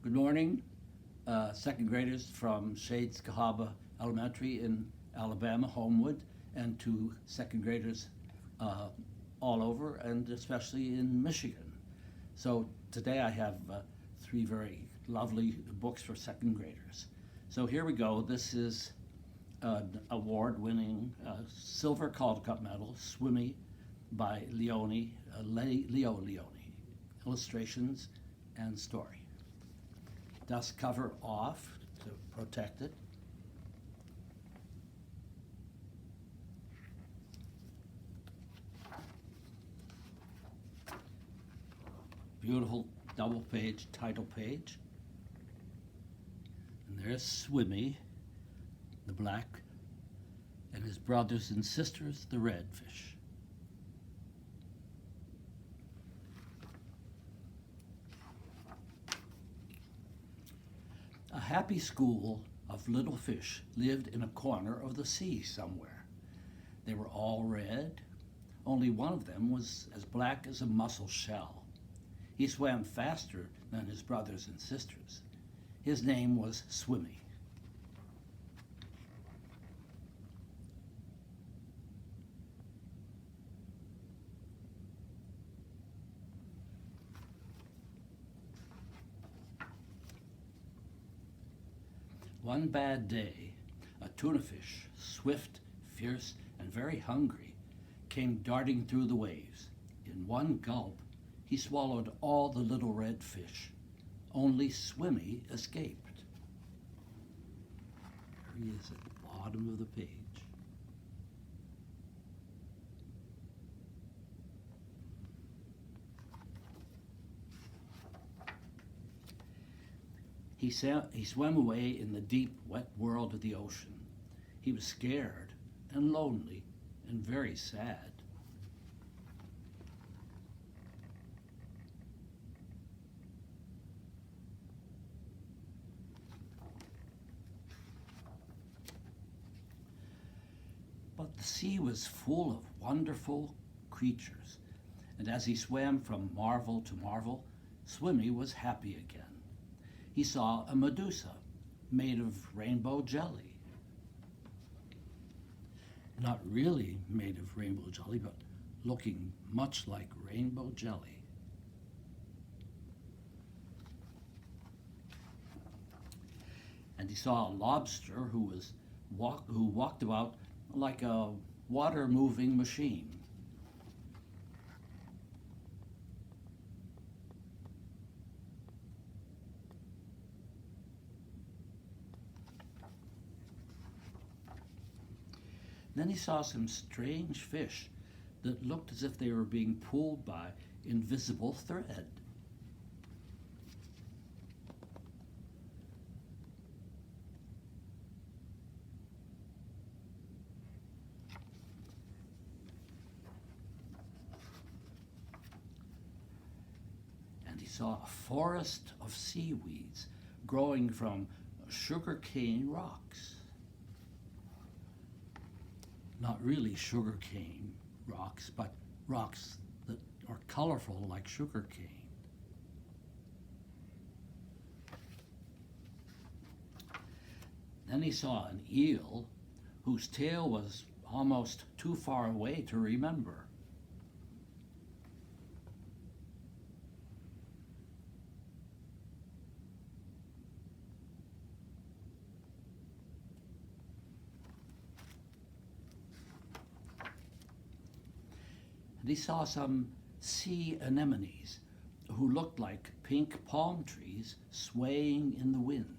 Good morning, second graders from Shades Cahaba Elementary in Alabama, Homewood, and to second graders uh, all over, and especially in Michigan. So today I have three very lovely books for second graders. So here we go. This is an award-winning silver Caldecott Medal, Swimmy by Leo Leone. Illustrations and story. Dust cover off to protect it. Beautiful double page title page. And there's Swimmy, the black, and his brothers and sisters, the red fish. A happy school of little fish lived in a corner of the sea somewhere. They were all red. Only one of them was as black as a mussel shell. He swam faster than his brothers and sisters. His name was Swimmy. One bad day, a tuna fish, swift, fierce, and very hungry, came darting through the waves. In one gulp, he swallowed all the little red fish. Only Swimmy escaped. There he is at the bottom of the page. He swam away in the deep, wet world of the ocean. He was scared and lonely and very sad. But the sea was full of wonderful creatures, and as he swam from marvel to marvel, Swimmy was happy again. He saw a Medusa made of rainbow jelly. Not really made of rainbow jelly, but looking much like rainbow jelly. And he saw a lobster who walked about like a water moving machine. Then he saw some strange fish that looked as if they were being pulled by invisible thread. And he saw a forest of seaweeds growing from sugarcane rocks. Not really sugarcane rocks, but rocks that are colorful like sugarcane. Then he saw an eel whose tail was almost too far away to remember. And he saw some sea anemones who looked like pink palm trees swaying in the wind.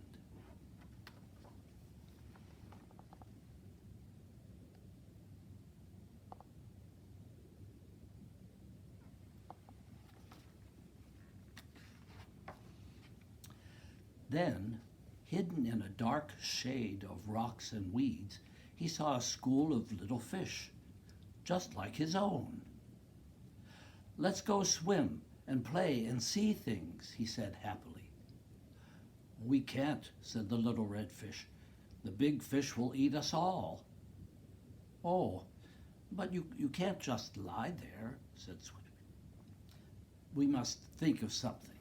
Then, hidden in a dark shade of rocks and weeds, he saw a school of little fish, just like his own. "Let's go swim and play and see things," he said happily. "We can't," said the little red fish. "The big fish will eat us all." "Oh, but you can't just lie there," said Swimmy. "We must think of something."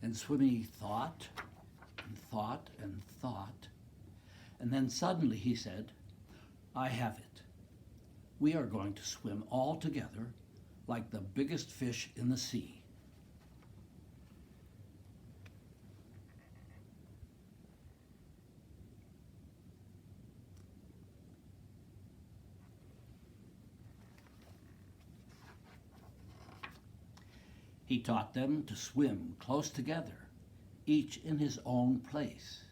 And Swimmy thought and thought and thought. And then suddenly he said, I have it. We are going to swim all together like the biggest fish in the sea. He taught them to swim close together, each in his own place.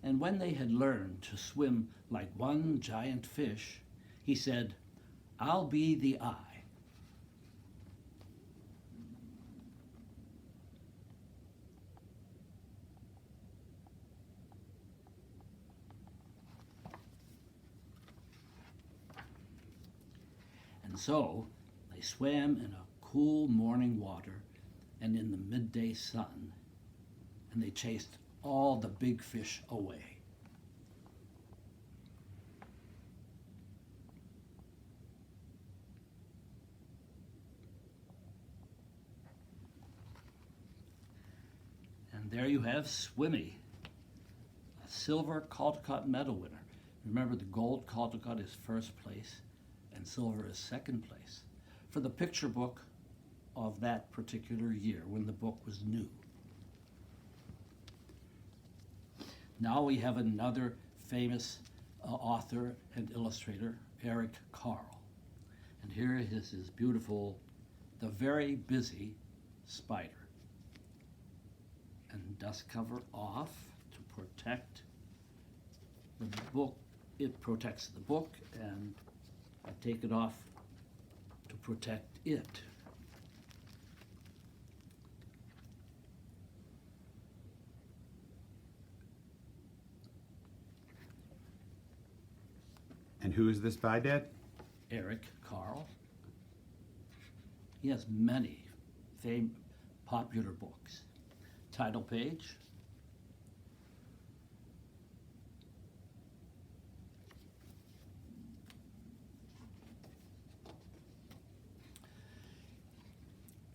And when they had learned to swim like one giant fish, he said, I'll be the eye. And so they swam in a cool morning water and in the midday sun, and they chased all the big fish away. And there you have Swimmy, a silver Caldecott medal winner. Remember, the gold Caldecott is first place and silver is second place for the picture book of that particular year when the book was new. Now we have another famous author and illustrator, Eric Carle. And here is his beautiful, The Very Busy Spider. And dust cover off to protect the book. It protects the book, and I take it off to protect it. And who is this by, Dad? Eric Carle. He has many popular books. Title page.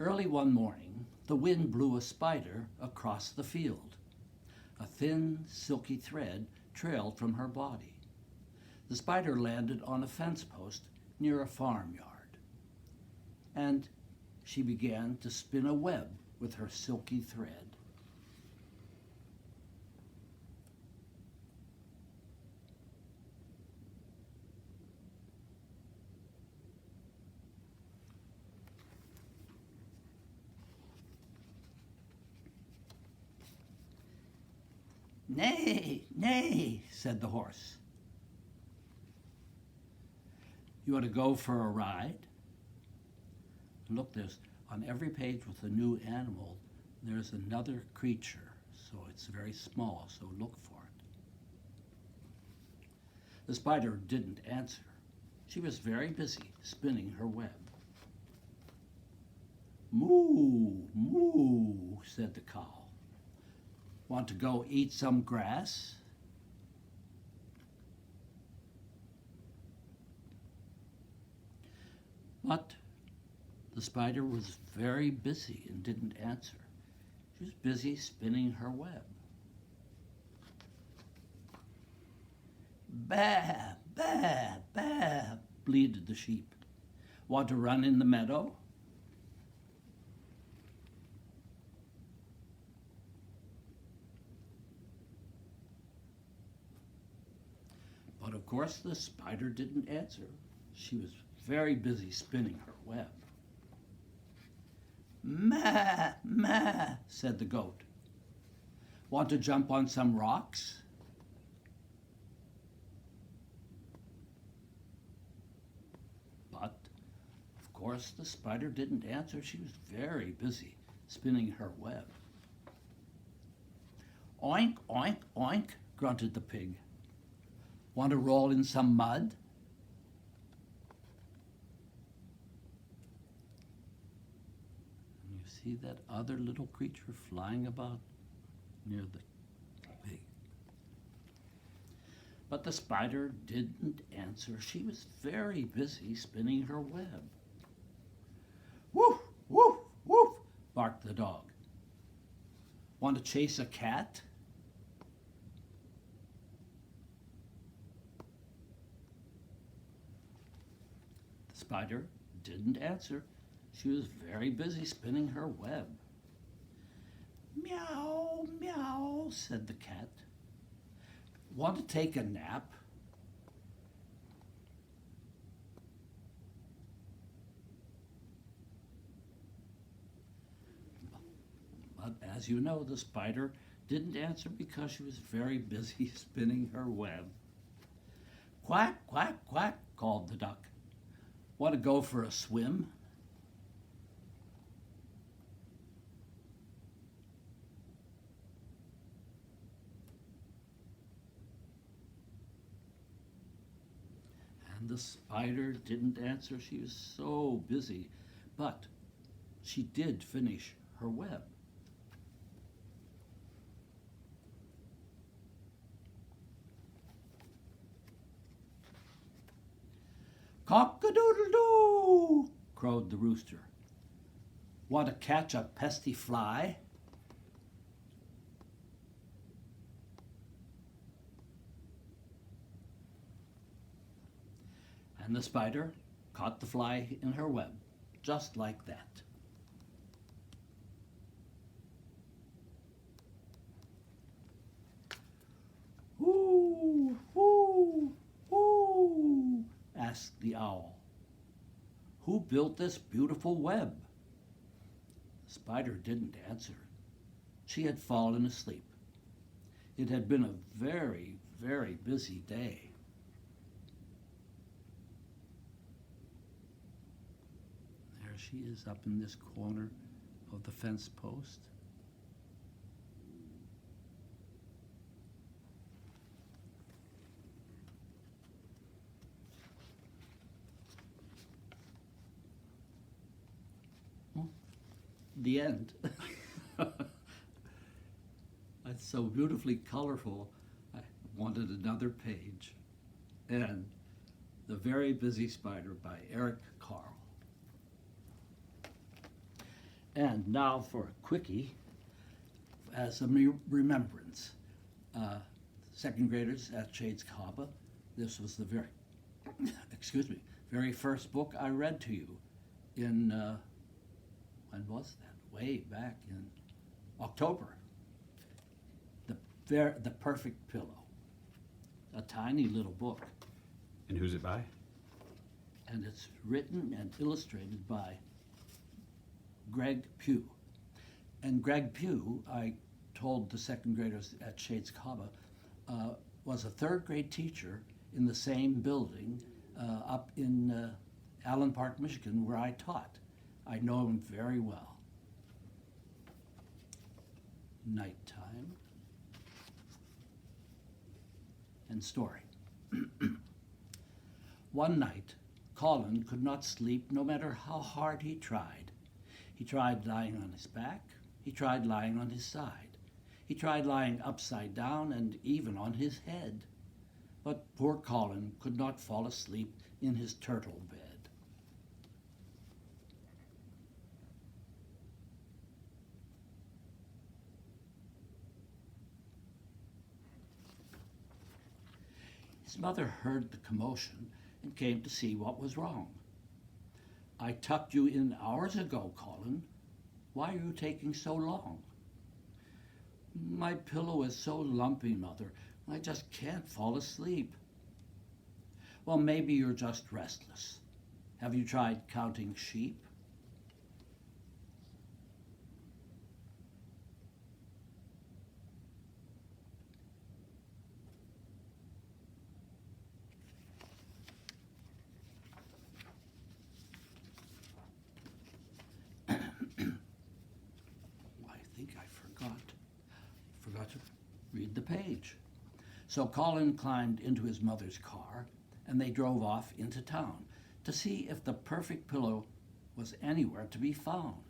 Early one morning, the wind blew a spider across the field. A thin, silky thread trailed from her body. The spider landed on a fence post near a farmyard, and she began to spin a web with her silky thread. Nay, nay, said the horse. You want to go for a ride? Look, there's on every page with a new animal, there's another creature, so it's very small, so look for it. The spider didn't answer. She was very busy spinning her web. Moo, moo, said the cow. Want to go eat some grass? But the spider was very busy and didn't answer. She was busy spinning her web. Baa, baa, baa, bleated the sheep. Want to run in the meadow? But of course the spider didn't answer. She was very busy spinning her web. Ma, ma, said the goat. Want to jump on some rocks? But of course the spider didn't answer. She was very busy spinning her web. Oink, oink, oink, grunted the pig. Want to roll in some mud? And you see that other little creature flying about near the pig? But the spider didn't answer. She was very busy spinning her web. Woof, woof, woof, barked the dog. Want to chase a cat? The spider didn't answer. She was very busy spinning her web. Meow, meow, said the cat. Want to take a nap? But as you know, the spider didn't answer because she was very busy spinning her web. Quack, quack, quack, called the duck. Want to go for a swim? And the spider didn't answer. She was so busy, but she did finish her web. Cock-a-doodle-doo, crowed the rooster. Want to catch a pesky fly? And the spider caught the fly in her web, just like that. Whoo, whoo, whoo, asked the owl. Who built this beautiful web? The spider didn't answer. She had fallen asleep. It had been a very, very busy day. There she is up in this corner of the fence post. The end. It's so beautifully colorful. I wanted another page. And The Very Busy Spider by Eric Carle. And now for a quickie, as a remembrance. Second graders at Shades Cahaba, this was the very first book I read to you in, when was that? Way back in October. The Perfect Pillow. A tiny little book. And who's it by? And it's written and illustrated by Greg Pugh. And Greg Pugh, I told the second graders at Shades Cahaba, was a third grade teacher in the same building up in Allen Park, Michigan, where I taught. I know him very well. Nighttime and story. One night, Colin could not sleep no matter how hard he tried. He tried lying on his back. He tried lying on his side. He tried lying upside down and even on his head. But poor Colin could not fall asleep in his turtle bed. His mother heard the commotion and came to see what was wrong. I tucked you in hours ago, Colin. Why are you taking so long? My pillow is so lumpy, Mother. I just can't fall asleep. Well, maybe you're just restless. Have you tried counting sheep? Forgot to read the page. So Colin climbed into his mother's car, and they drove off into town to see if the perfect pillow was anywhere to be found.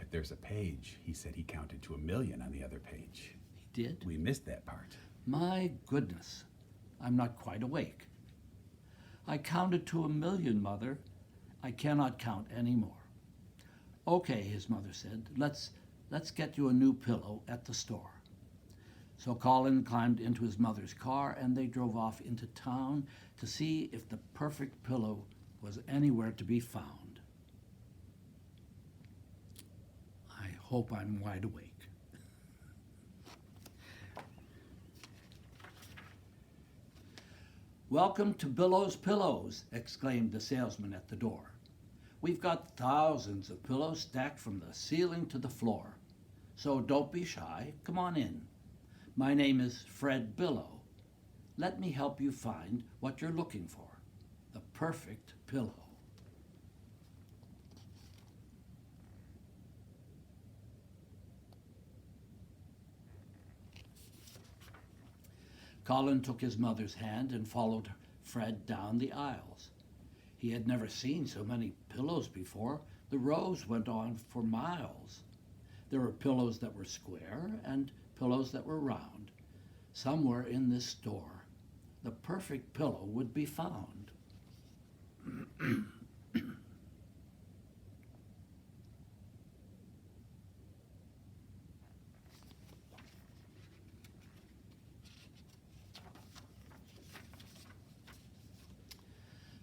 if there's a page, he said he counted to 1,000,000 on the other page. He did? We missed that part. My goodness, I'm not quite awake. I counted to 1,000,000, Mother. I cannot count any more. Okay, his mother said, let's get you a new pillow at the store. So Colin climbed into his mother's car and they drove off into town to see if the perfect pillow was anywhere to be found. I hope I'm wide awake. Welcome to Billow's Pillows, exclaimed the salesman at the door. We've got thousands of pillows stacked from the ceiling to the floor. So don't be shy, come on in. My name is Fred Billow. Let me help you find what you're looking for, the perfect pillow. Colin took his mother's hand and followed Fred down the aisles. He had never seen so many pillows before. The rows went on for miles. There were pillows that were square and pillows that were round. Somewhere in this store, the perfect pillow would be found.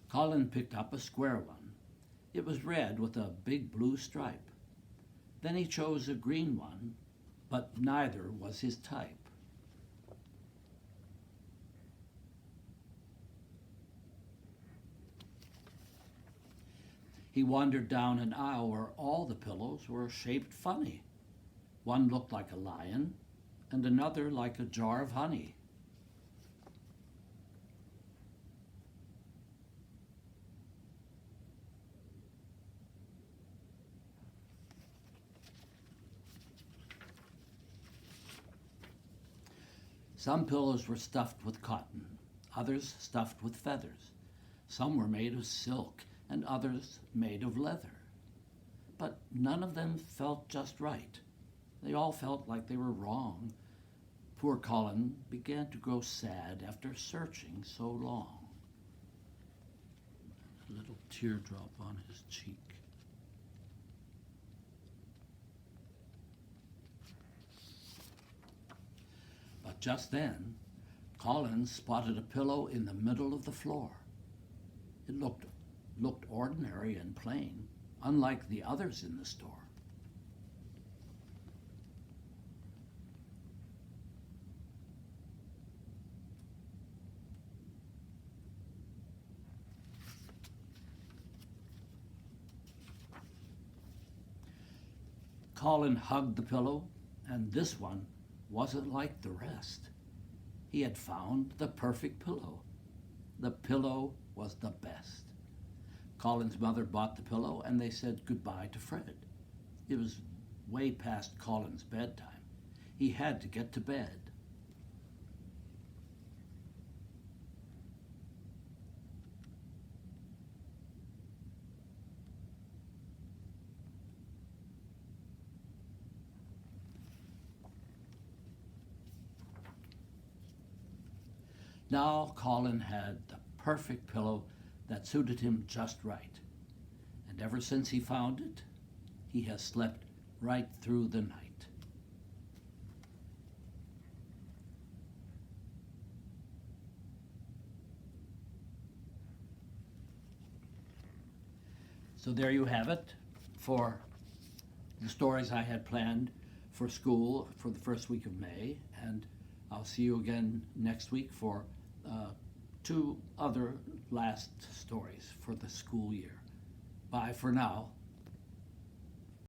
Colin picked up a square one. It was red with a big blue stripe. Then he chose a green one, but neither was his type. He wandered down an aisle where all the pillows were shaped funny. One looked like a lion, and another like a jar of honey. Some pillows were stuffed with cotton, others stuffed with feathers. Some were made of silk, and others made of leather. But none of them felt just right. They all felt like they were wrong. Poor Colin began to grow sad after searching so long. A little teardrop on his cheek. But just then, Colin spotted a pillow in the middle of the floor. It looked ordinary and plain, unlike the others in the store. Colin hugged the pillow, and this one wasn't like the rest. He had found the perfect pillow. The pillow was the best. Colin's mother bought the pillow, and they said goodbye to Fred. It was way past Colin's bedtime. He had to get to bed. Now Colin had the perfect pillow that suited him just right. And ever since he found it, he has slept right through the night. So there you have it for the stories I had planned for school for the first week of May, and I'll see you again next week for 2 other last stories for the school year. Bye for now.